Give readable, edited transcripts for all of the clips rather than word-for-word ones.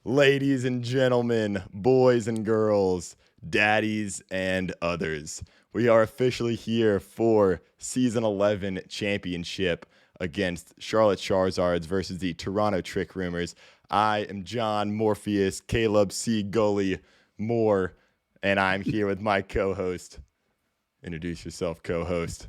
Ladies and gentlemen, boys and girls, daddies and others, we are officially here for Season 11 Championship against Charlotte Charizards versus the Toronto Trick Rumors. I am John Morpheus, Caleb C. Gully Moore, and I'm here with my co-host. Introduce yourself, co-host.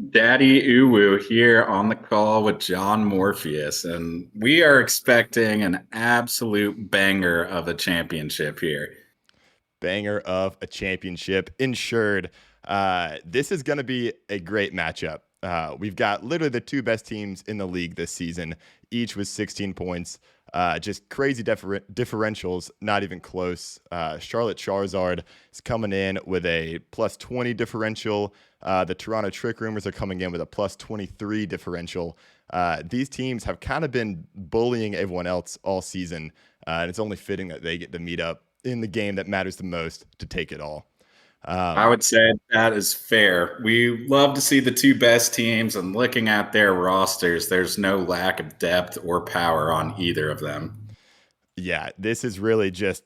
Daddy Uwu here on the call with John Morpheus, and we are expecting an absolute banger of a championship here. Banger of a championship ensured. This is going to be a great matchup. We've got literally the two best teams in the league this season, each with 16 points. Just crazy differentials, not even close. Charlotte Charizard is coming in with a plus 20 differential. The Toronto Trick Rumors are coming in with a plus 23 differential. These teams have kind of been bullying everyone else all season, and it's only fitting that they get to meet up in the game that matters the most to take it all. I would say that is fair. We love to see the two best teams, and looking at their rosters, there's no lack of depth or power on either of them. Yeah, this is really just,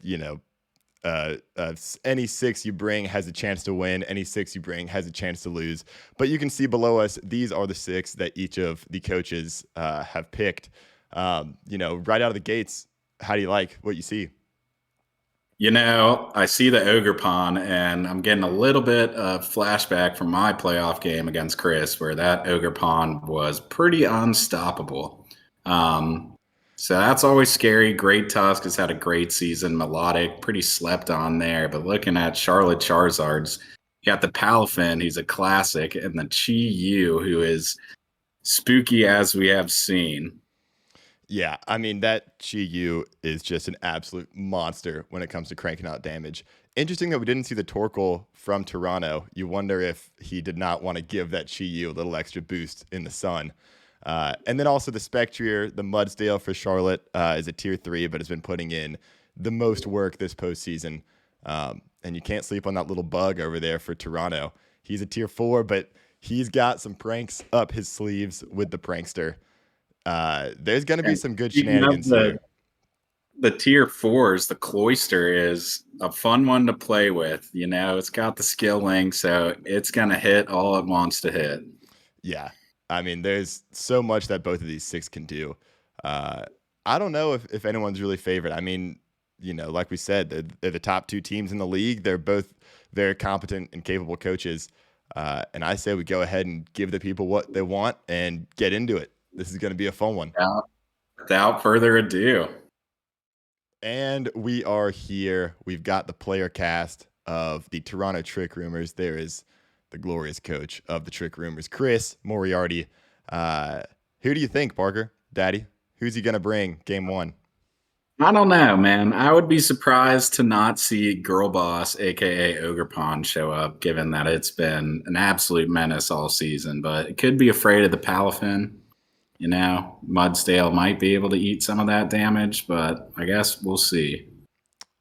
any six you bring has a chance to win. Any six you bring has a chance to lose. But you can see below us, these are the six that each of the coaches have picked. Right out of the gates, how do you like what you see? I see the Ogerpon, and I'm getting a little bit of flashback from my playoff game against Chris, where that Ogerpon was pretty unstoppable. So that's always scary. Great Tusk has had a great season. Melodic, pretty slept on there. But looking at Charlotte Charizards, you got the Palafin, he's a classic, and the Chi Yu, who is spooky as we have seen. Yeah, I mean, that Chi Yu is just an absolute monster when it comes to cranking out damage. Interesting that we didn't see the Torkoal from Toronto. You wonder if he did not want to give that Chi Yu a little extra boost in the sun. And then also the Spectrier, the Mudsdale for Charlotte is a tier 3, but has been putting in the most work this postseason. And you can't sleep on that little bug over there for Toronto. He's a tier 4, but he's got some pranks up his sleeves with the Prankster. There's going to be some good shenanigans here. The tier 4s, the Cloyster is a fun one to play with. It's got the skill link, so it's going to hit all it wants to hit. Yeah. I mean, there's so much that both of these six can do. I don't know if anyone's really favored. I mean, like we said, they're the top two teams in the league. They're both very competent and capable coaches. And I say we go ahead and give the people what they want and get into it. This is going to be a fun one. Without further ado. And we are here. We've got the player cast of the Toronto Trick Rumors. There is the glorious coach of the Trick Rumors, Chris Moriarty. Who do you think, Parker? Daddy? Who's he going to bring game one? I don't know, man. I would be surprised to not see Girl Boss, a.k.a. Ogerpon, show up, given that it's been an absolute menace all season. But it could be afraid of the Palafin. Mudsdale might be able to eat some of that damage, but I guess we'll see.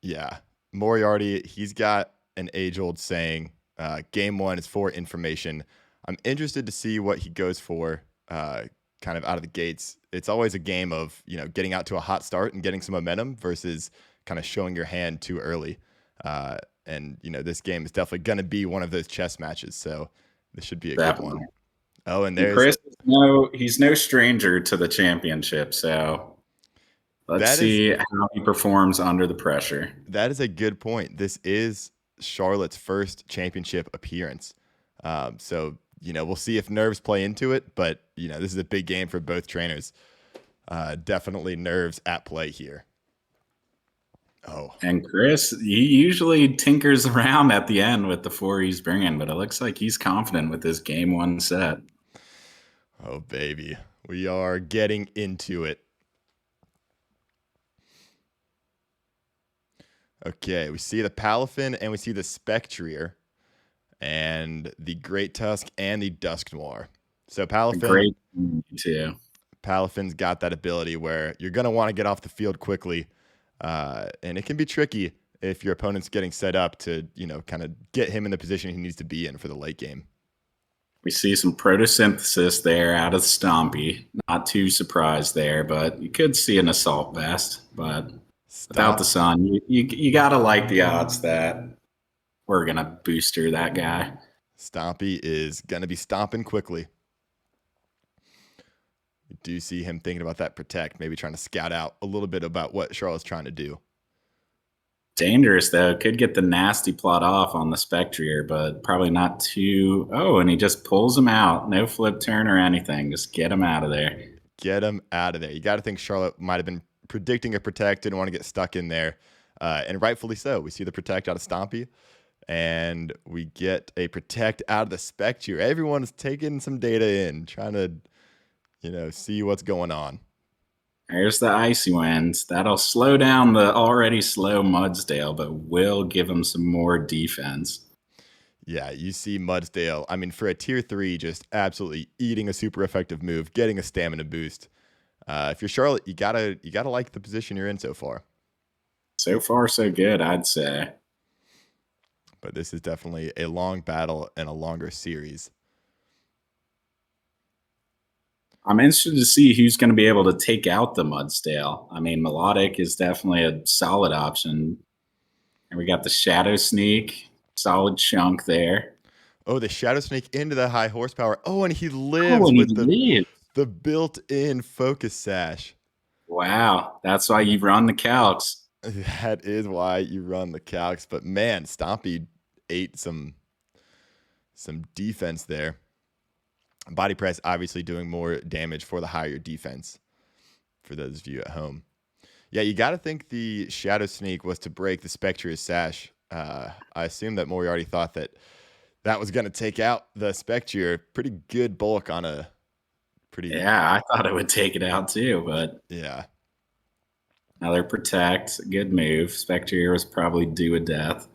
Yeah. Moriarty, he's got an age-old saying, game one is for information. I'm interested to see what he goes for kind of out of the gates. It's always a game of, getting out to a hot start and getting some momentum versus kind of showing your hand too early. And this game is definitely going to be one of those chess matches, so this should be a good one. Oh, and there's Chris. He's no stranger to the championship, so let's see how he performs under the pressure. That is a good point. This is Charlotte's first championship appearance, so we'll see if nerves play into it. But this is a big game for both trainers. Definitely nerves at play here. Oh, and Chris, he usually tinkers around at the end with the 4 he's bringing, but it looks like he's confident with his game one set. Oh, baby. We are getting into it. Okay, we see the Palafin and we see the Spectrier and the Great Tusk and the Dusk Noir. So Palafin, Palafin's got that ability where you're going to want to get off the field quickly, and it can be tricky if your opponent's getting set up to, kind of get him in the position he needs to be in for the late game. We see some photosynthesis there out of Stompy. Not too surprised there, but you could see an Assault Vest. But Without the Stomp. sun, you gotta like the odds that we're gonna booster that guy. Stompy is going to be stomping quickly. We do see him thinking about that protect, maybe trying to scout out a little bit about what Charlotte's trying to do. Dangerous though, could get the nasty plot off on the Spectrier, but probably not too. Oh, and he just pulls him out. No flip turn or anything. Just get him out of there. Get him out of there. You got to think Charlotte might have been predicting a protect, didn't want to get stuck in there, and rightfully so. We see the protect out of Stompy, and we get a protect out of the Spectre. Everyone's taking some data in, trying to, see what's going on. There's the Icy Winds. That'll slow down the already slow Mudsdale, but will give him some more defense. Yeah, you see Mudsdale. I mean, for a tier 3, just absolutely eating a super effective move, getting a stamina boost. If you're Charlotte, you gotta like the position you're in so far. So far, so good, I'd say. But this is definitely a long battle and a longer series. I'm interested to see who's going to be able to take out the Mudsdale. I mean, Melodic is definitely a solid option. And we got the Shadow Sneak, solid chunk there. Oh, the Shadow Snake into the high horsepower. Oh, and he Oh, lives and with he lives. the built-in focus sash. Wow, that's why you run the calcs. That is why you run the calcs. But man, Stompy ate some defense there. Body press obviously doing more damage for the higher defense for those of you at home. Yeah, you got to think the Shadow Sneak was to break the Spectre's sash. I assume that Moriarty thought that was going to take out the Spectre. Pretty good bulk on a pretty... Yeah, I thought it would take it out too, but... Yeah. Another protect. Good move. Spectre was probably due a death.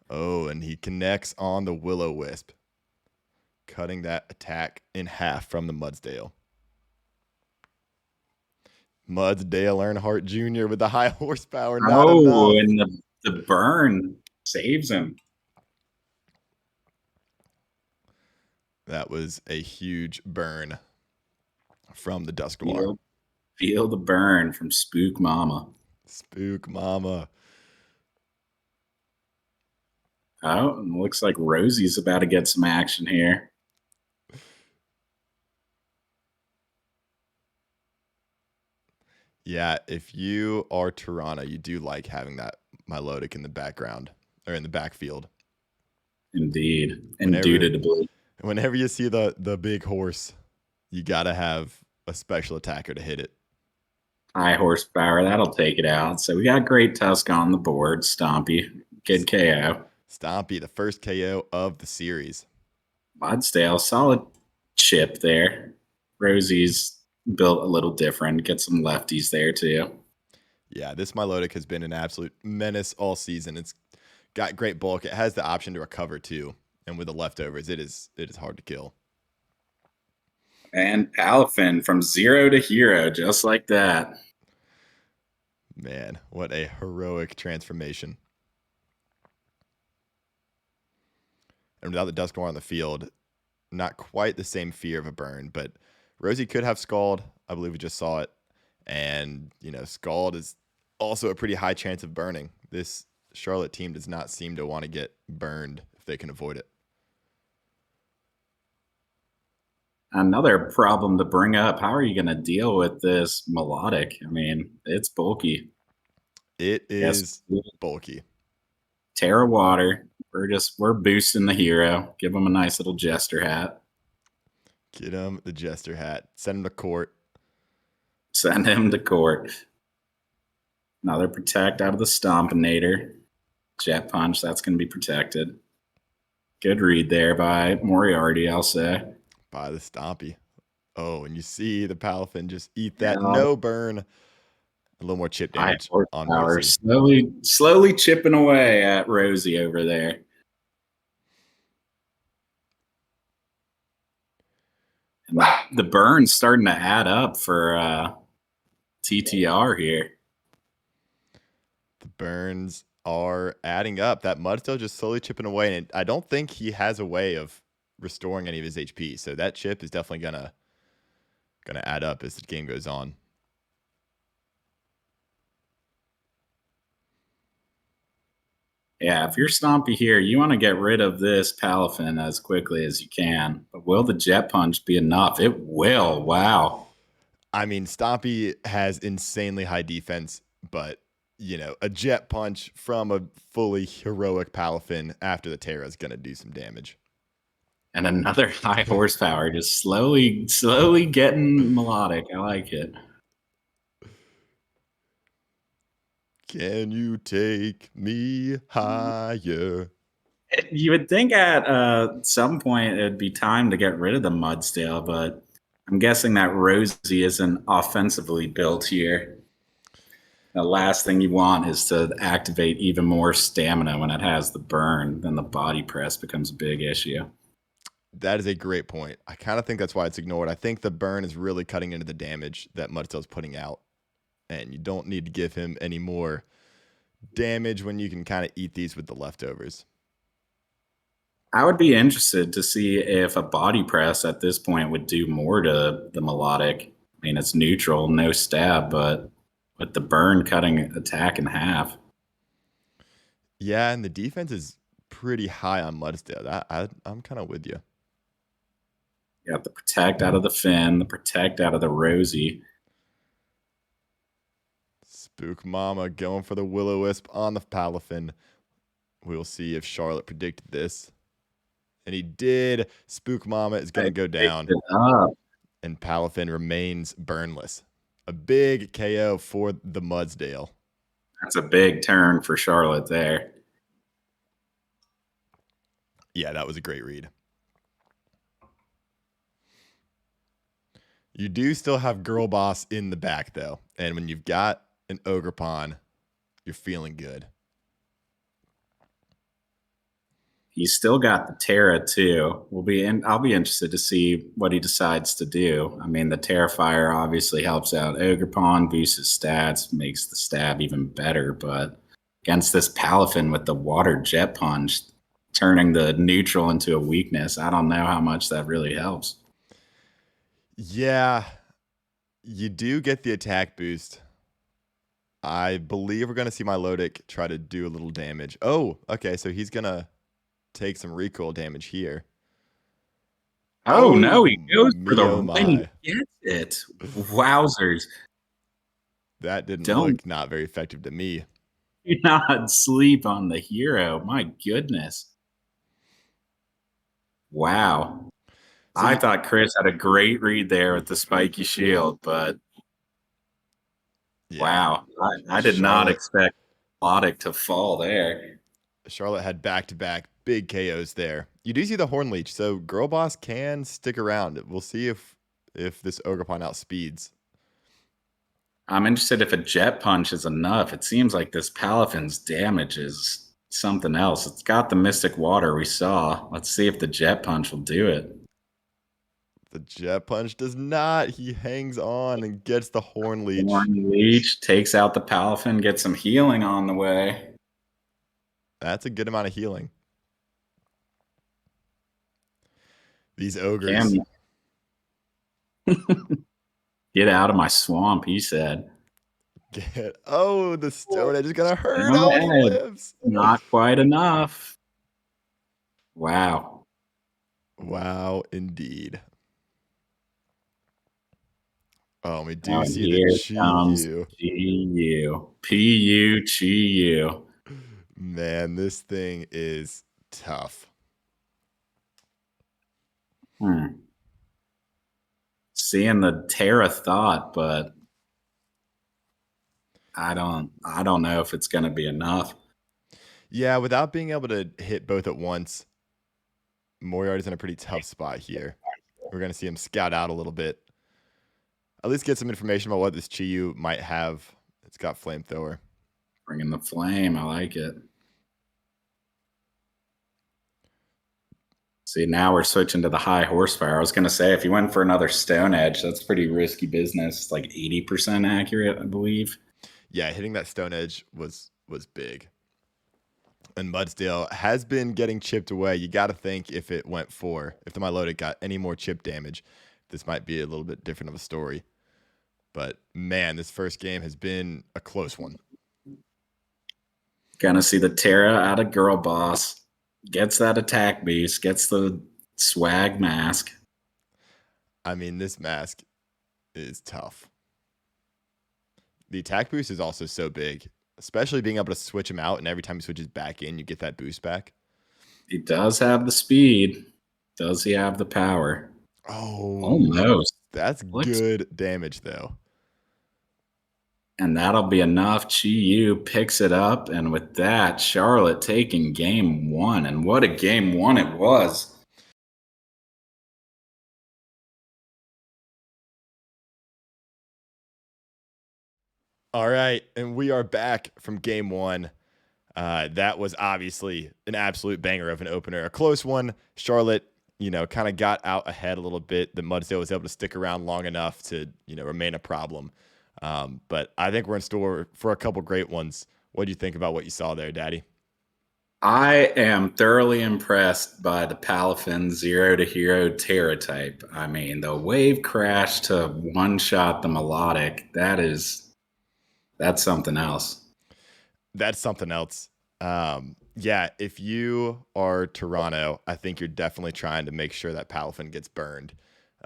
Oh, and he connects on the Will-O-Wisp, cutting that attack in half from the Mudsdale. Mudsdale Earnhardt Jr. with the high horsepower, not enough. And the burn saves him. That was a huge burn from the Dusknoir. Feel the burn from Spook Mama. Spook Mama. Oh, and looks like Rosie's about to get some action here. Yeah, if you are Toronto, you do like having that Milotic in the background or in the backfield. Indeed. Indubitably. Whenever you see the big horse, you got to have a special attacker to hit it. High horsepower, that'll take it out. So we got Great Tusk on the board. Stompy, good KO. Stompy, the first KO of the series. Mudsdale, solid chip there. Rosie's built a little different. Get some lefties there too. Yeah, this Milotic has been an absolute menace all season. It's got great bulk. It has the option to recover too. And with the leftovers, it is hard to kill. And Palafin from 0 to hero, just like that. Man, what a heroic transformation. And without the Dusknoir on the field, not quite the same fear of a burn, but Rosie could have Scald. I believe we just saw it. And, Scald is also a pretty high chance of burning. This Charlotte team does not seem to want to get burned if they can avoid it. Another problem to bring up. How are you going to deal with this Melodic? I mean, it's bulky. It is bulky. Terra Water. We're boosting the hero. Give him a nice little Jester hat. Get him the Jester hat. Send him to court. Send him to court. Another protect out of the Stompinator. Jet Punch. That's going to be protected. Good read there by Moriarty, I'll say. By the Stompy. Oh, and you see the Palafin just eat that no burn. A little more chip damage on Rosie. Slowly chipping away at Rosie over there. And the burn's starting to add up for TTR here. The burns are adding up. That Mudsdale just slowly chipping away, and I don't think he has a way of restoring any of his HP. So that chip is definitely gonna add up as the game goes on. Yeah, if you're Stompy here, you want to get rid of this Palafin as quickly as you can. But will the Jet Punch be enough? It will. Wow. I mean, Stompy has insanely high defense, but a jet punch from a fully heroic Palafin after the Terra is going to do some damage. And another high horsepower, just slowly getting melodic. I like it. Can you take me higher? You would think at some point it'd be time to get rid of the Mudstale, but I'm guessing that Rosie isn't offensively built here. The last thing you want is to activate even more stamina when it has the burn. Then the body press becomes a big issue. That is a great point. I kind of think that's why it's ignored. I think the burn is really cutting into the damage that Mudstale's putting out, and you don't need to give him any more damage when you can kind of eat these with the leftovers. I would be interested to see if a body press at this point would do more to the melodic. I mean, it's neutral, no stab, but with the burn cutting attack in half. Yeah, and the defense is pretty high on Mudstale. I'm kind of with you. You got the protect out of the Finn, the protect out of the Rosie. Spook Mama going for the Will-O-Wisp on the Palafin. We'll see if Charlotte predicted this. And he did. Spook Mama is going to go down. And Palafin remains burnless. A big KO for the Mudsdale. That's a big turn for Charlotte there. Yeah, that was a great read. You do still have Girl Boss in the back, though. And when you've got an Ogerpon, you're feeling good. He's still got the Terra too. I'll be interested to see what he decides to do. I mean, the Terrifier obviously helps out Ogerpon, boosts his stats, makes the stab even better. But against this Palafin with the Water Jet Punch, turning the neutral into a weakness, I don't know how much that really helps. Yeah, you do get the attack boost. I believe we're going to see Milotic try to do a little damage. Oh, okay, so he's going to take some recoil damage here. Oh no, he goes for the oh and he gets it. Wowzers. That didn't look not very effective to me. Do not sleep on the hero. My goodness. Wow. So I thought Chris had a great read there with the spiky shield, but yeah. Wow. I did not expect Melodic to fall there. Charlotte had back-to-back big KOs there. You do see the Horn Leech, so Girl Boss can stick around. We'll see if this Ogerpon outspeeds. I'm interested if a Jet Punch is enough. It seems like this Palafin's damage is something else. It's got the Mystic Water we saw. Let's see if the Jet Punch will do it. The Jet Punch does not. He hangs on and gets the Horn Leech. Horn Leech takes out the Palafin, gets some healing on the way. That's a good amount of healing. These ogres. Get out of my swamp, he said. The Stone Edge is going to hurt. Oh, he lives. Not quite enough. Wow. Wow, indeed. Oh, we do see the GU. PU. Man, this thing is tough. Seeing the Terra Thought, but I don't know if it's going to be enough. Yeah, without being able to hit both at once, Moriarty's in a pretty tough spot here. We're going to see him scout out a little bit. At least get some information about what this Chi-Yu might have. It's got Flamethrower. Bringing the flame. I like it. See, now we're switching to the high horsepower. I was going to say, if you went for another Stone Edge, that's pretty risky business. It's like 80% accurate, I believe. Yeah, hitting that Stone Edge was big. And Mudsdale has been getting chipped away. You got to think if the Milotic got any more chip damage, this might be a little bit different of a story. But, man, this first game has been a close one. Gonna see the Terra out of Girl Boss. Gets that attack beast. Gets the swag mask. I mean, this mask is tough. The attack boost is also so big, especially being able to switch him out, and every time he switches back in, you get that boost back. He does have the speed. Does he have the power? Oh, almost. That's good damage, though. And that'll be enough. Chi Yu picks it up, and with that, Charlotte taking game one. And what a game one it was. All right, and we are back from game one. That was obviously an absolute banger of an opener. A close one. Charlotte, kind of got out ahead a little bit. The Mudsdale was able to stick around long enough to, remain a problem. But I think we're in store for a couple great ones. What do you think about what you saw there, Daddy? I am thoroughly impressed by the Palafin 0 to hero Terra type. I mean, the wave crash to one-shot the melodic, that's something else. That's something else. Yeah, if you are Toronto, I think you're definitely trying to make sure that Palafin gets burned.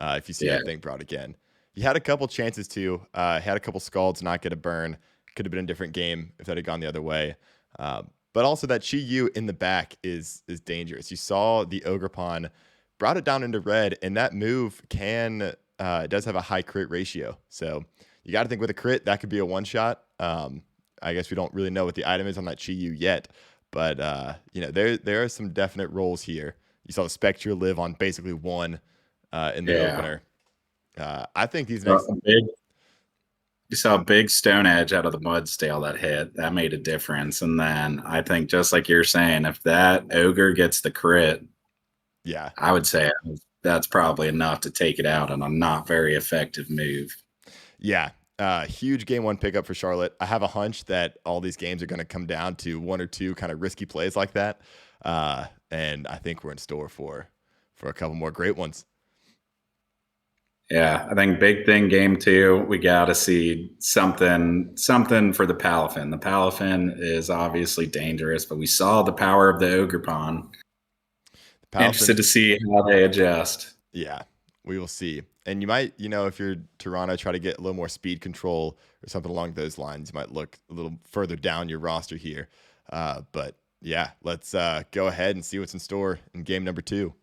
If you see that thing brought again, you had a couple chances to. Had a couple Scalds not get a burn. Could have been a different game if that had gone the other way. But also that Chi Yu in the back is dangerous. You saw the Ogerpon brought it down into red, and that move does have a high crit ratio. So you got to think with a crit that could be a one shot. I guess we don't really know what the item is on that Chi Yu yet, but there are some definite roles here. You saw the Spectre live on basically one in the opener. I think these next. You saw a big Stone Edge out of the Mudsdale that hit. That made a difference. And then I think, just like you're saying, if that Ogre gets the crit, I would say that's probably enough to take it out on a not very effective move. Yeah. Huge game one pickup for Charlotte. I have a hunch that all these games are going to come down to one or two kind of risky plays like that. And I think we're in store for a couple more great ones. Yeah, I think big thing game two, we got to see something for the Palafin. The Palafin is obviously dangerous, but we saw the power of the Ogerpon. Interested to see how they adjust. Yeah, we will see. And you might, if you're Toronto, try to get a little more speed control or something along those lines. You might look a little further down your roster here. But yeah, let's go ahead and see what's in store in game number two.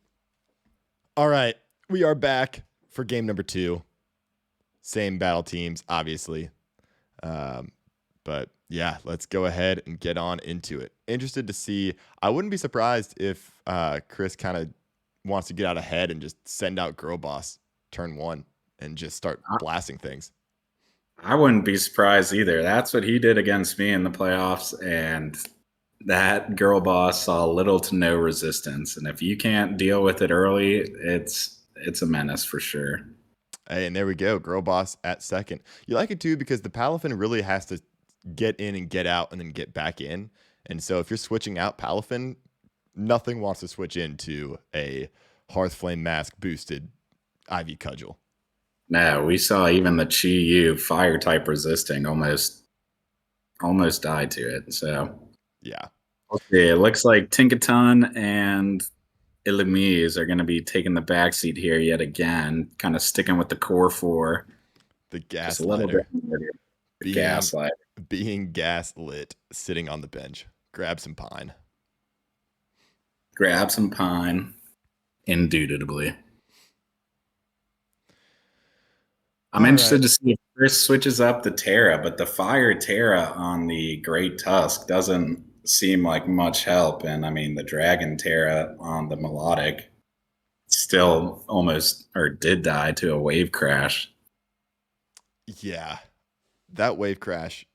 All right, we are back for game number two. Same battle teams, obviously. But yeah, let's go ahead and get on into it. Interested to see. I wouldn't be surprised if Chris kind of wants to get out ahead and just send out Girl Boss turn one and just start blasting things. I wouldn't be surprised either. That's what he did against me in the playoffs, and that Girl Boss saw little to no resistance. And if you can't deal with it early, it's a menace for sure. Hey, and there we go. Girl Boss at second. You like it too because the Palafin really has to get in and get out and then get back in. And so if you're switching out Palafin, nothing wants to switch into a Hearthflame Mask boosted Ivy Cudgel. No, we saw even the Chi Yu fire type resisting almost died to it. So yeah. Okay, it looks like Tinkaton and Illumise are going to be taking the backseat here yet again, kind of sticking with the core four. The gaslighter. Gaslight. Being gaslit, sitting on the bench. Grab some pine. Indubitably. I'm interested to see if Chris switches up the Terra, but the Fire Terra on the Great Tusk doesn't seem like much help. And I mean, the Dragon Terra on the Melodic still almost or did die to a wave crash. Yeah. That wave crash,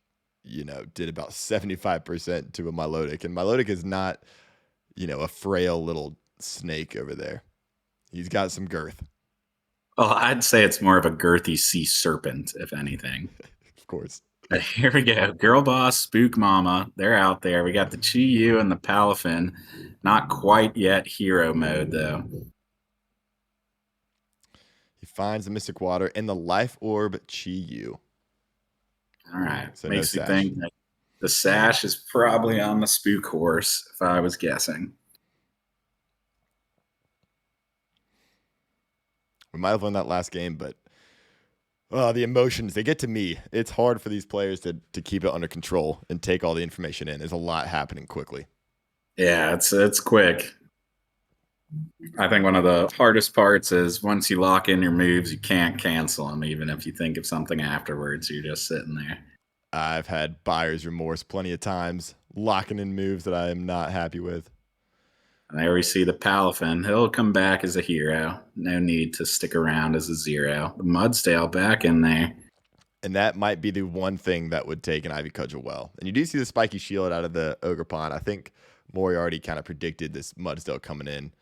did about 75% to a Milotic. And Milotic is not, a frail little snake over there. He's got some girth. Oh, I'd say it's more of a girthy sea serpent, if anything. Of course. But here we go. Girl Boss, Spook Mama. They're out there. We got the Chi Yu and the Palafin. Not quite yet hero mode, though. He finds the Mystic Water and the Life Orb Chi Yu. All right. So Makes no you sash. think that The sash is probably on the spook horse, if I was guessing. We might have won that last game, but the emotions, they get to me. It's hard for these players to keep it under control and take all the information in. There's a lot happening quickly. Yeah, it's quick. I think one of the hardest parts is once you lock in your moves, you can't cancel them, even if you think of something afterwards. You're just sitting there. I've had buyer's remorse plenty of times, locking in moves that I am not happy with. And there we see the Palafin. He'll come back as a hero. No need to stick around as a 0. The Mudsdale back in there. And that might be the one thing that would take an Ivy Cudgel well. And you do see the spiky shield out of the Ogerpon. I think Moriarty kind of predicted this Mudsdale coming in.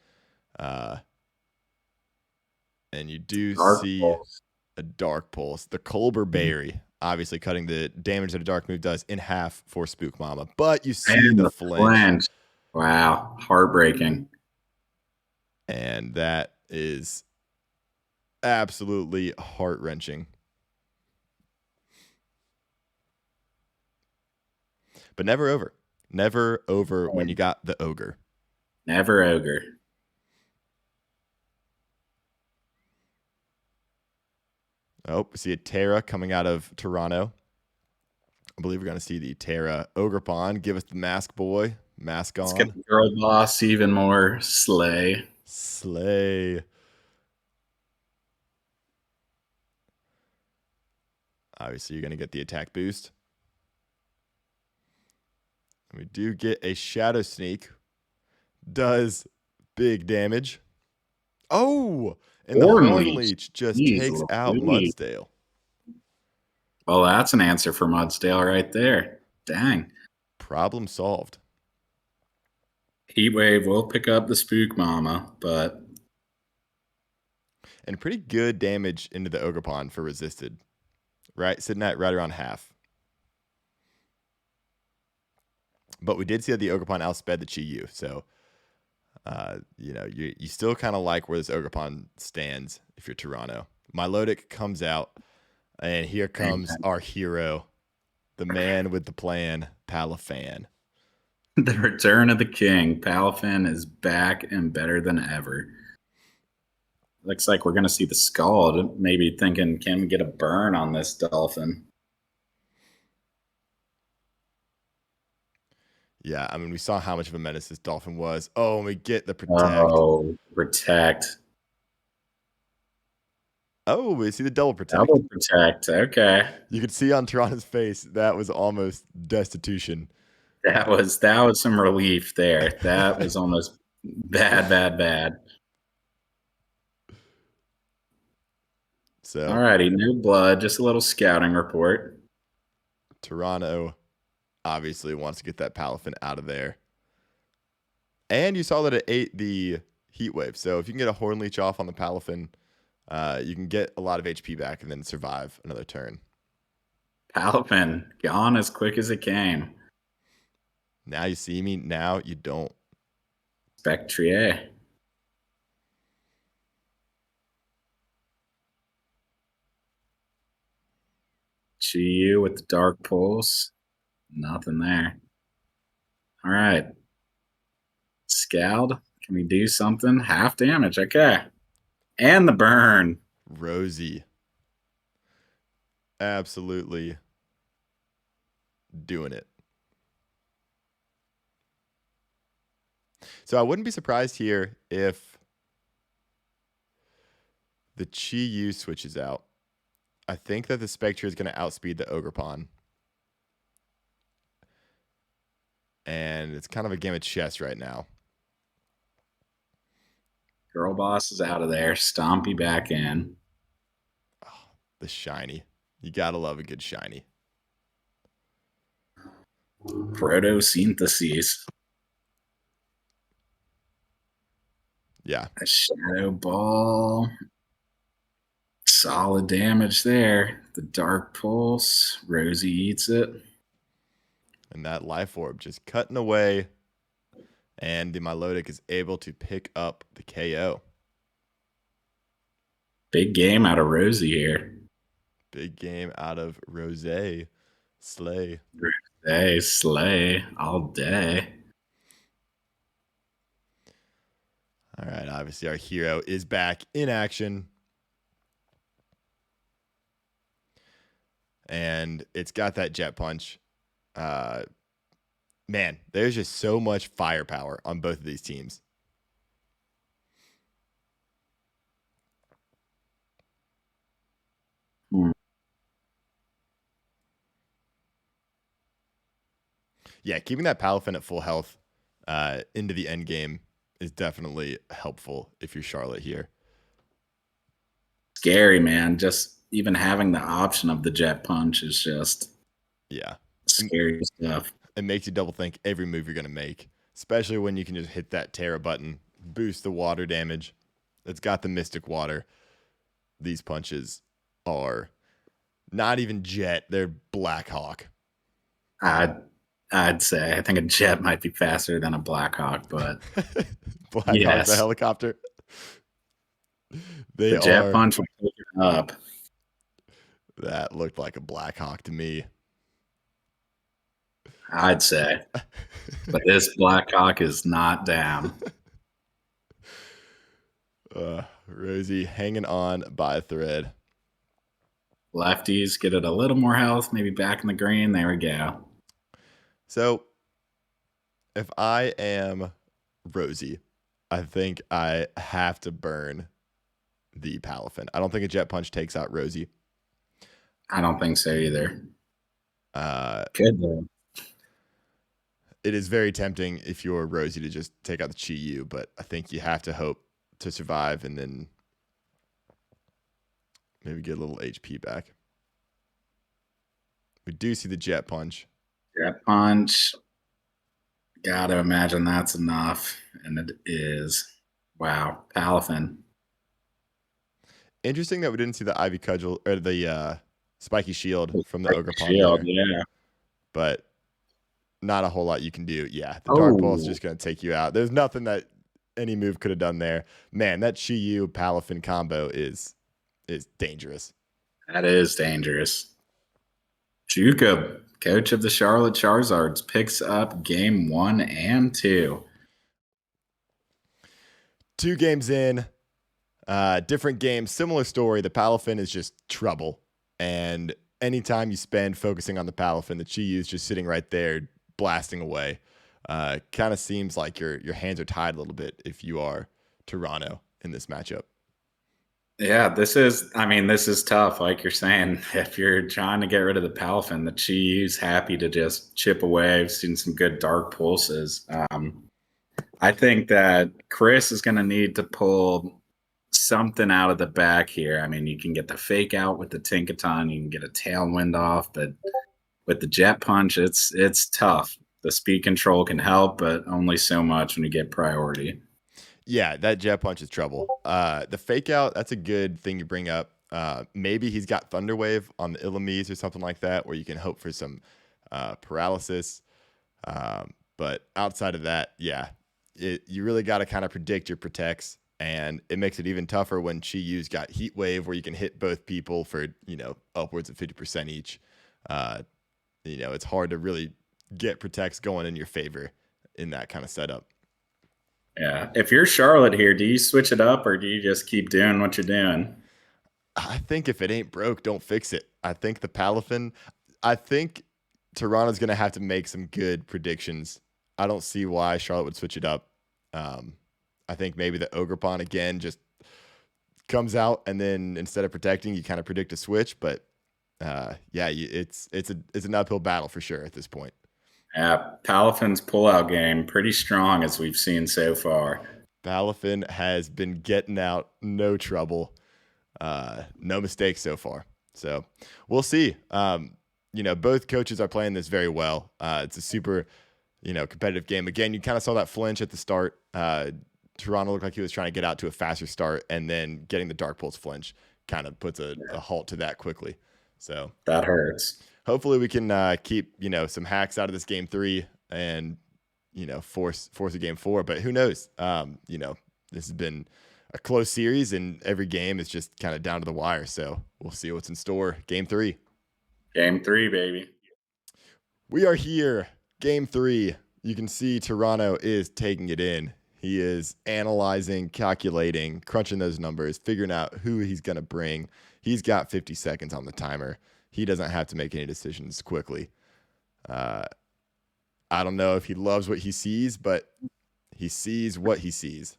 And you do see a Dark Pulse. The Colbur Berry, obviously cutting the damage that a Dark move does in half for Spook Mama. But you see the flinch. Wow, heartbreaking. And that is absolutely heart-wrenching. But never over. Never over when you got the Ogre. Never Ogre. Oh, we see a Terra coming out of Toronto. I believe we're going to see the Terra Ogerpon. Give us the Mask Boy. Mask on. Let's get the Girl Boss even more slay. Slay. Obviously, you're going to get the attack boost. We do get a Shadow Sneak. Does big damage. Oh! And the Horn Leech just takes out Mudsdale. Well, that's an answer for Mudsdale right there. Dang. Problem solved. Heatwave will pick up the Spook Mama, but... And pretty good damage into the Ogerpon for resisted. Right? Sitting at right around half. But we did see that the Ogerpon outsped the Chi-Yu, so... you still kind of like where this Ogerpon stands if you're Toronto. Milotic comes out, and here comes our hero, the man with the plan, Palafin. The return of the king. Palafin is back and better than ever. Looks like we're going to see the Scald. Maybe thinking, can we get a burn on this Dolphin? Yeah, I mean, we saw how much of a menace this Dolphin was. Oh, and we get the Protect. Oh, Protect. Oh, we see the Double Protect. Double Protect, okay. You could see on Toronto's face, that was almost destitution. That was some relief there. That was almost bad. So, alrighty, no blood, just a little scouting report. Toronto obviously wants to get that Palafin out of there. And you saw that it ate the Heat Wave. So if you can get a Horn Leech off on the Palafin, you can get a lot of HP back and then survive another turn. Palafin, gone as quick as it came. Now you see me, now you don't. Spectrier. Chi-Yu with the Dark Pulse. Nothing there. All right. Scald. Can we do something? Half damage. Okay. And the burn. Rosie. Absolutely doing it. So I wouldn't be surprised here if the Chi-Yu switches out. I think that the Spectre is going to outspeed the Ogerpon. And it's kind of a game of chess right now. Girl Boss is out of there. Stompy back in. Oh, the shiny. You got to love a good shiny. Photosynthesis. Yeah. A Shadow Ball. Solid damage there. The Dark Pulse. Rosie eats it. And that Life Orb just cutting away. And the Milotic is able to pick up the KO. Big game out of Rosie here. Big game out of Rose. Slay. Hey, slay all day. All right, obviously our hero is back in action. And it's got that jet punch. Man, there's just so much firepower on both of these teams. Yeah, keeping that Palafin at full health into the end game is definitely helpful if you're Charlotte here. Scary, man. Just even having the option of the jet punch is just scary stuff. It makes you double think every move you're going to make, especially when you can just hit that Terra button, boost the water damage. It's got the Mystic Water. These punches are not even jet, they're Black Hawk. I'd say I think a jet might be faster than a Blackhawk, but Black Hawk's a helicopter. The jet punch will pick it up. That looked like a Black Hawk to me. I'd say. But this Black Hawk is not down. Rosie hanging on by a thread. Lefties get it a little more health, maybe back in the green. There we go. So if I am Rosie, I think I have to burn the Palafin. I don't think a jet punch takes out Rosie. I don't think so either. Good though. It is very tempting if you're Rosie to just take out the Chi-Yu, but I think you have to hope to survive and then maybe get a little HP back. We do see the jet punch. Jet punch. Gotta imagine that's enough. And it is. Wow. Palafin. Interesting that we didn't see the Ivy Cudgel or the Spiky Shield from the Ogre Pond. Yeah. But not a whole lot you can do. Yeah, the Dark Pulse is just going to take you out. There's nothing that any move could have done there. Man, that Chi-Yu Palafin combo is dangerous. That is dangerous. Jacob, coach of the Charlotte Charizards, picks up game 1 and 2. 2 games in, different games, similar story. The Palafin is just trouble. And anytime you spend focusing on the Palafin, the Chi-Yu is just sitting right there blasting away. Kind of seems like your hands are tied a little bit if you are Toronto in this matchup. Yeah, this is tough. Like you're saying, if you're trying to get rid of the Palafin, the Chi-Yu's happy to just chip away. I've seen some good dark pulses. I think that Chris is going to need to pull something out of the back here. I mean, you can get the fake out with the Tinkaton, you can get a tailwind off, but with the jet punch, it's tough. The speed control can help, but only so much when you get priority. Yeah, that jet punch is trouble. The fake out, that's a good thing you bring up. Maybe he's got Thunder Wave on the Illumise or something like that, where you can hope for some paralysis. But outside of that, yeah, you really got to kind of predict your protects, and it makes it even tougher when Chi-Yu's got Heat Wave, where you can hit both people for upwards of 50% each. It's hard to really get protects going in your favor in that kind of setup. Yeah. If you're Charlotte here, do you switch it up or do you just keep doing what you're doing? I think if it ain't broke, don't fix it. I think the Palafin, I think Toronto's going to have to make some good predictions. I don't see why Charlotte would switch it up. I think maybe the Ogerpon again just comes out, and then instead of protecting, you kind of predict a switch. But it's an uphill battle for sure at this point. Yeah, Palafin's pullout game pretty strong as we've seen so far. Palafin has been getting out, no trouble, no mistakes so far. So we'll see. Both coaches are playing this very well. It's a super, competitive game. Again, you kind of saw that flinch at the start. Toronto looked like he was trying to get out to a faster start, and then getting the Dark Pulse flinch kind of puts a halt to that quickly. So that hurts. Hopefully we can keep, some hacks out of this game 3 and, force a game 4. But who knows? This has been a close series, and every game is just kind of down to the wire. So we'll see what's in store. Game 3. Game 3, baby. We are here. Game 3. You can see Toronto is taking it in. He is analyzing, calculating, crunching those numbers, figuring out who he's going to bring. He's got 50 seconds on the timer. He doesn't have to make any decisions quickly. I don't know if he loves what he sees, but he sees what he sees.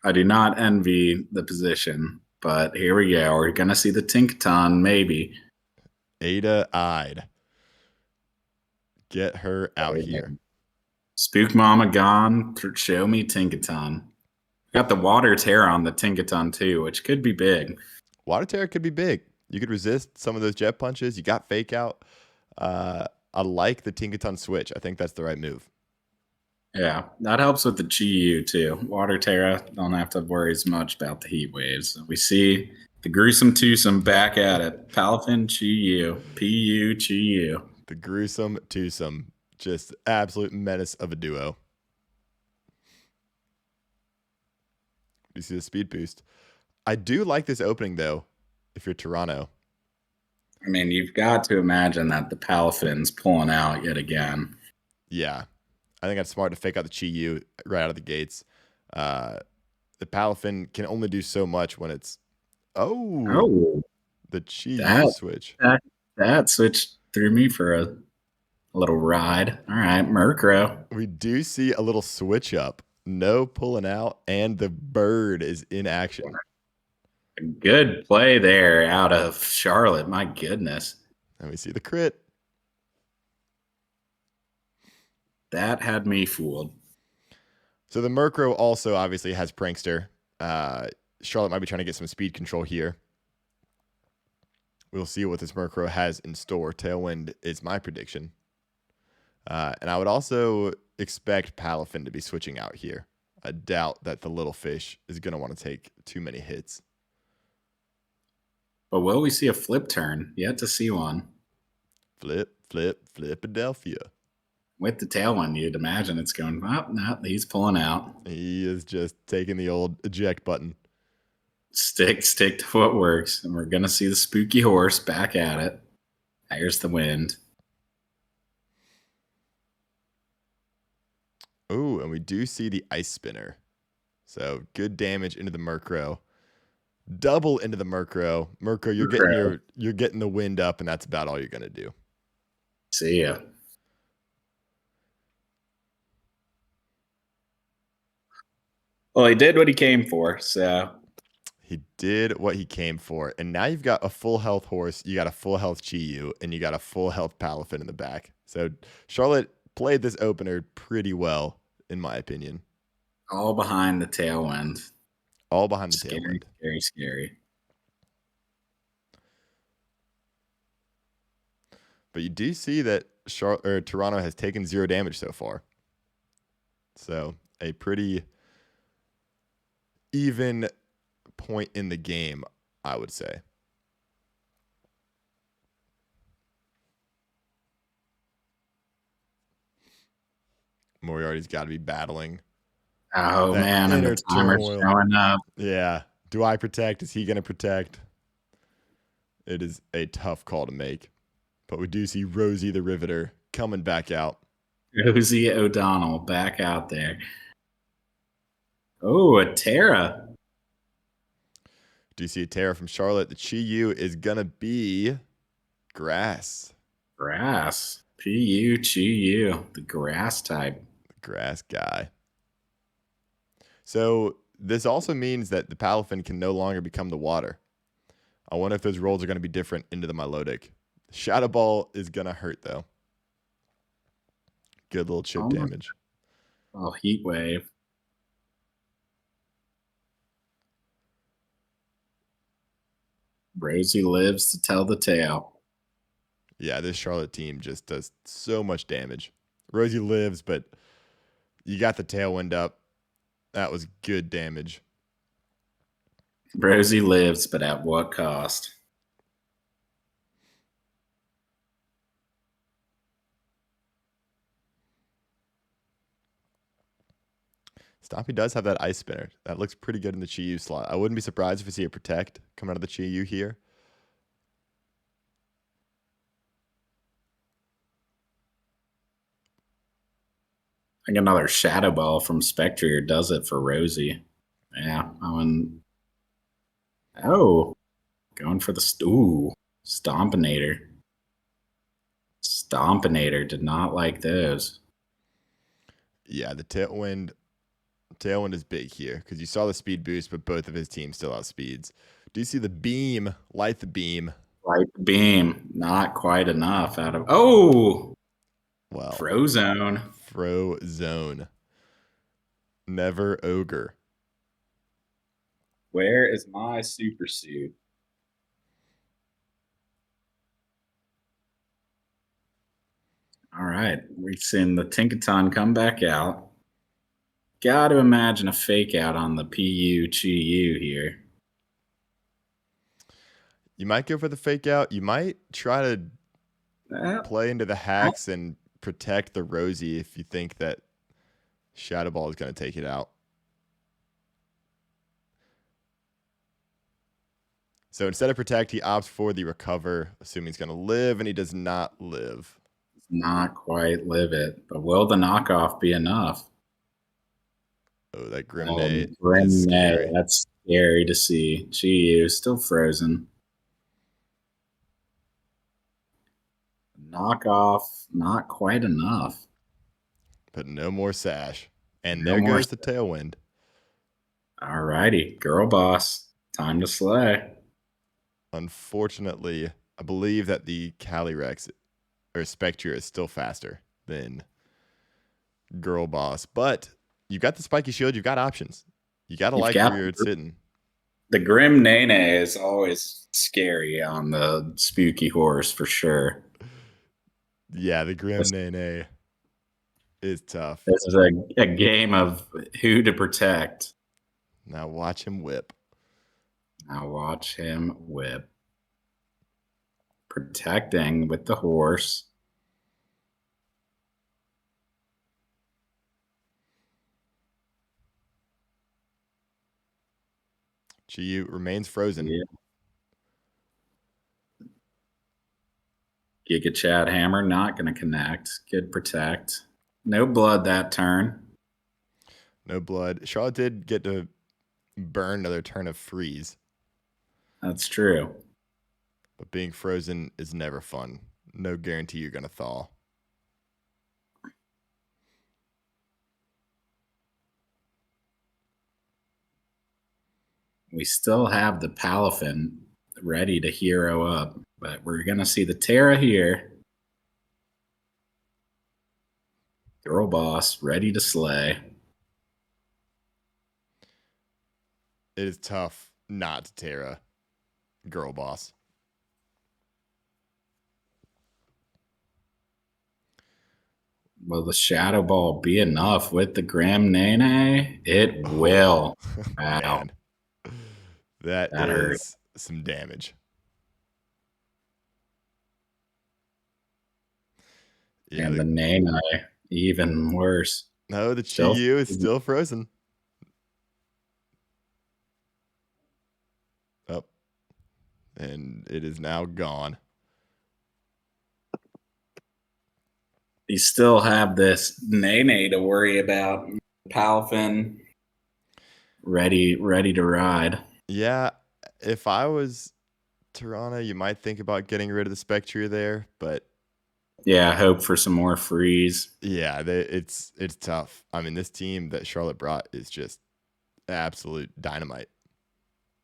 I do not envy the position, but here we go. We're going to see the Tinkaton, maybe. Ada-eyed. Get her out here. Spook Mama gone. Show me Tinkaton. Got the Water Terror on the Tinkaton too, which could be big. Water Terror could be big. You could resist some of those jet punches. You got Fake Out. I like the Tinkaton switch. I think that's the right move. Yeah, that helps with the Chi-Yu too. Water Terra, don't have to worry as much about the heat waves. We see the gruesome twosome back at it. Palafin, Chi-Yu, P-U, Chi-Yu. The gruesome twosome. Just absolute menace of a duo. You see the speed boost. I do like this opening, though, if you're Toronto. I mean, you've got to imagine that the Palafin's pulling out yet again. Yeah. I think that's smart to fake out the Chi-Yu right out of the gates. The Palafin can only do so much when it's... Oh! The Chi-Yu switch. That switch threw me for a little ride. All right, Murkrow. We do see a little switch up. No pulling out, and the bird is in action. A good play there out of Charlotte. My goodness. And we see the crit. That had me fooled. So the Murkrow also obviously has Prankster. Charlotte might be trying to get some speed control here. We'll see what this Murkrow has in store. Tailwind is my prediction. And I would also expect Palafin to be switching out here. I doubt that the little fish is going to want to take too many hits. But will we see a flip turn? Yet to see one. Flip, Philadelphia. With the tailwind, you'd imagine it's going, oh, no, he's pulling out. He is just taking the old eject button. Stick to what works. And we're going to see the spooky horse back at it. Here's the wind. Oh, and we do see the ice spinner. So good damage into the Murkrow. Double into the Murkrow. Murkrow, you're getting the wind up, and that's about all you're going to do. See ya. Well, he did what he came for, so. He did what he came for. And now you've got a full health horse, you got a full health Chi-Yu, and you got a full health Palafin in the back. So Charlotte played this opener pretty well, in my opinion. All behind the tailwind. All behind the tailwind. Scary. But you do see that Toronto has taken 0 damage so far. So a pretty even point in the game, I would say. Moriarty's got to be battling. Oh, man, and the timer's showing up. Yeah. Do I protect? Is he going to protect? It is a tough call to make. But we do see Rosie the Riveter coming back out. Rosie O'Donnell back out there. Oh, a Terra. Do you see a Terra from Charlotte? The Chi-Yu is going to be grass. Grass. P-U, Chi-Yu. The grass type. The grass guy. So this also means that the Palafin can no longer become the water. I wonder if those rolls are going to be different into the Milotic. Shadow Ball is going to hurt, though. Good little chip damage. Oh, Heat Wave. Rosie lives to tell the tale. Yeah, this Charlotte team just does so much damage. Rosie lives, but you got the tailwind up. That was good damage. Rosie lives, but at what cost? Stompy does have that ice spinner. That looks pretty good in the Chi-Yu slot. I wouldn't be surprised if we see a protect coming out of the Chi-Yu here. think another Shadow Ball from Spectre does it for Rosie. Yeah, going for the Stompinator. Stompinator did not like those. Yeah, the Tailwind is big here because you saw the speed boost, but both of his teams still have speeds. Do you see the beam? Light the beam. Light beam, not quite enough out of. Well, Frozone. Frozone. Never ogre. Where is my super suit? All right, we've seen the Tinkaton come back out. Got to imagine a fake out on the PU Chi-Yu here. You might go for the fake out. You might try to play into the hacks and protect the Rosie if you think that Shadow Ball is going to take it out. So instead of protect, he opts for the recover, assuming he's going to live, and he does not live. Not quite live it, but will the knockoff be enough? Oh, that Grimnay is Grimnay, scary. that's scary to see. Chi-Yu still frozen. Knockoff, not quite enough. But no more sash. And No there more goes the Tailwind. All righty, girl boss. Time to slay. Unfortunately, I believe that the Calyrex or Spectre is still faster than Girl Boss. But you've got the spiky shield. You've got options. You got to like where you're sitting. The Grim Nene is always scary on the spooky horse for sure. Yeah, the Grim Nene is tough. This is a game of who to protect. Now watch him whip. Protecting with the horse. Chi-Yu remains frozen. Yeah. Giga Chad Hammer not going to connect. Good protect. No blood that turn. No blood. Charlotte did get to burn another turn of freeze. That's true. But being frozen is never fun. No guarantee you're going to thaw. We still have the Palafin ready to hero up, but we're going to see the Terra here. Girl boss ready to slay. It is tough not to Terra Girl Boss. Will the Shadow Ball be enough with the Gram Nene? It will. Wow. Man. That is hurt. Some damage. Yeah, and the Nene, even worse. No, the Chi-Yu is still frozen. Oh. And it is now gone. You still have this Nene to worry about. Palfin ready to ride. Yeah, if I was Tirana, you might think about getting rid of the Spectre there, but yeah, hope for some more freeze. Yeah, it's tough. I mean, this team that Charlotte brought is just absolute dynamite.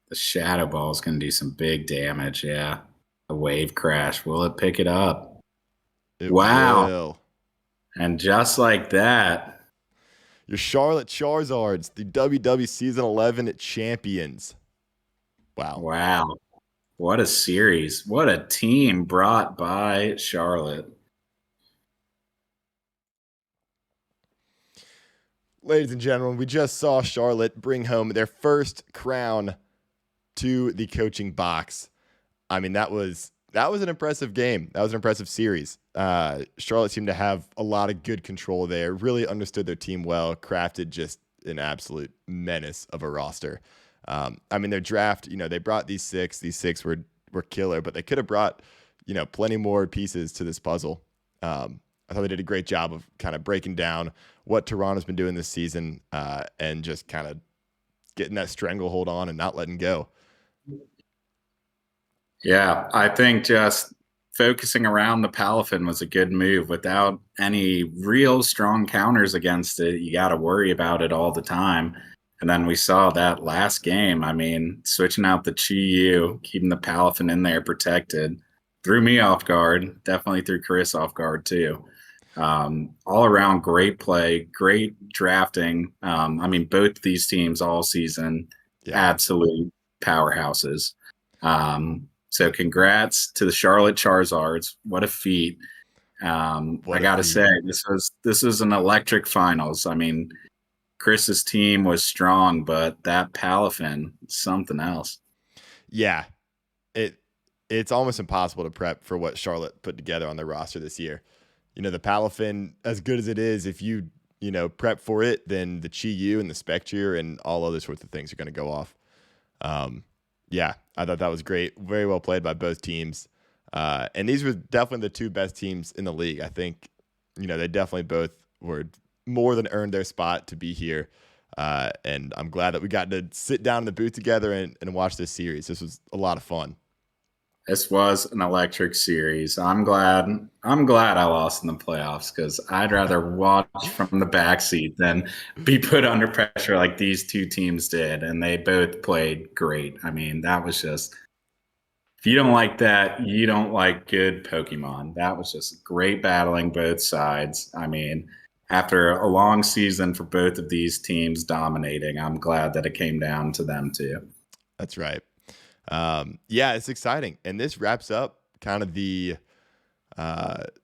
The Shadow Ball is going to do some big damage. Yeah, a wave crash. Will it pick it up? It will. And just like that, your Charlotte Charizards, the W&W Season 11 champions. Wow. What a series. What a team brought by Charlotte. Ladies and gentlemen, we just saw Charlotte bring home their first crown to the coaching box. I mean, that was an impressive game. That was an impressive series. Charlotte seemed to have a lot of good control there, really understood their team well, crafted just an absolute menace of a roster. I mean, their draft, they brought these six. These six were killer, but they could have brought, plenty more pieces to this puzzle. I thought they did a great job of kind of breaking down what Toronto's been doing this season, and just kind of getting that stranglehold on and not letting go. Yeah, I think just focusing around the Palafin was a good move. Without any real strong counters against it, you got to worry about it all the time. And then we saw that last game. I mean, switching out the Chi-Yu, keeping the Palafin in there protected, threw me off guard. Definitely threw Chris off guard too. All around great play, great drafting. I mean, both these teams all season, Yeah. absolute powerhouses. So congrats to the Charlotte Charizards. What a feat. I got to say, this was an electric finals. I mean, Chris's team was strong, but that Palafin, something else. Yeah. It's almost impossible to prep for what Charlotte put together on their roster this year. You know, the Palafin, as good as it is, if you prep for it, then the Chi-Yu and the Spectre and all other sorts of things are going to go off. Yeah, I thought that was great. Very well played by both teams. And these were definitely the two best teams in the league. I think, they definitely both were more than earned their spot to be here. And I'm glad that we got to sit down in the booth together and watch this series. This was a lot of fun. This was an electric series. I'm glad I lost in the playoffs because I'd rather watch from the backseat than be put under pressure like these two teams did. And they both played great. I mean, that was just, if you don't like that, you don't like good Pokemon. That was just great battling both sides. I mean, after a long season for both of these teams dominating, I'm glad that it came down to them too. That's right. Yeah, it's exciting. And this wraps up kind of the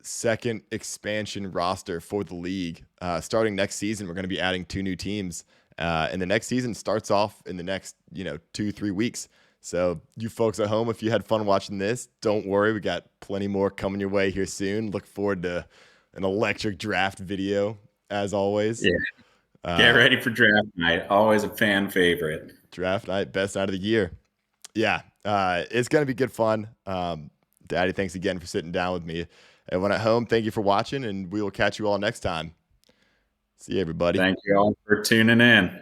second expansion roster for the league. Starting next season, we're going to be adding 2 new teams. And the next season starts off in the next, 2-3 weeks. So you folks at home, if you had fun watching this, don't worry. We got plenty more coming your way here soon. Look forward to an electric draft video, as always. Yeah. Get ready for draft night. Always a fan favorite. Draft night, best night of the year. Yeah, it's going to be good fun. Daddy, thanks again for sitting down with me. Everyone at home, thank you for watching, and we will catch you all next time. See you, everybody. Thank you all for tuning in.